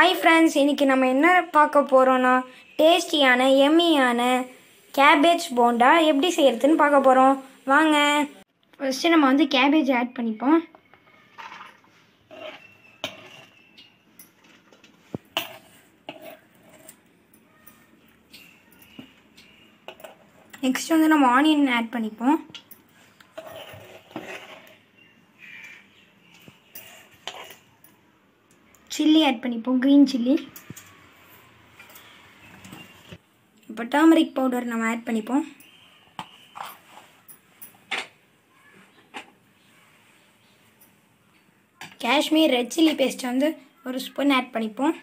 Hi friends, இன்னைக்கு நம்ம என்ன பார்க்க போறோம்னா டேஸ்டியான எம்மியான cabbage bonda எப்படி செய்யறதுன்னு பார்க்க போறோம். வாங்க. ஃபர்ஸ்ட் நம்ம வந்து cabbage ஆட் பண்ணிப்போம். நெக்ஸ்ட் வந்து நம்ம ஆனியன் ஆட் பண்ணிப்போம். சில்லி ஆட் பண்ணிப்போம், green chilli. இப்போ டர்மரிக் பவுடர் நம்ம ஆட் பண்ணிப்போம். காஷ்மீர் ரெட் சில்லி பேஸ்ட் வந்து ஒரு ஸ்பூன் ஆட் பண்ணிப்போம்.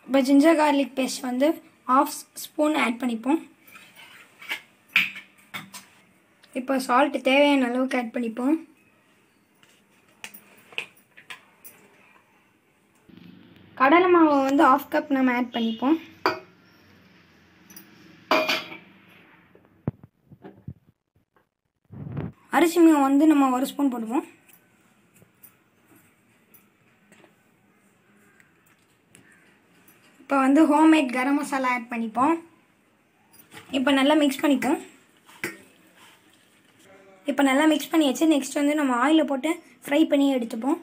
இப்போ ஜிஞ்சர் கார்லிக் பேஸ்ட் வந்து 1/2 ஸ்பூன் ஆட் பண்ணிப்போம். இப்போ சால்ட் தேவையான அளவுக்கு ஆட் பண்ணிப்போம். கடலை மாவை வந்து 1/2 கப் நம்ம ஆட் பண்ணிப்போம். அரிசி மாவு வந்து நம்ம 1 ஸ்பூன் போடுவோம். இப்போ வந்து ஹோம்மேட் கரம் மசாலா ஆட் பண்ணிப்போம். இப்போ நல்லா மிக்ஸ் பண்ணிப்போம். இப்போ நல்லா மிக்ஸ் பண்ணியாச்சு. நெக்ஸ்ட் வந்து நம்ம ஆயிலில் போட்டு ஃப்ரை பண்ணி எடுத்துப்போம்.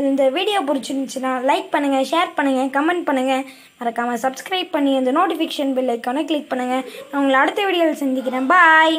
இந்த வீடியோ பிடிச்சிருந்துச்சுன்னா லைக் பண்ணுங்கள், ஷேர் பண்ணுங்கள், கமெண்ட் பண்ணுங்கள். மறக்காமல் சப்ஸ்கிரைப் பண்ணி அந்த நோட்டிஃபிகேஷன் பெல் ஐக்கானை கிளிக் பண்ணுங்கள். நான் உங்களை அடுத்த வீடியோவில் சந்திக்கிறேன். பாய்.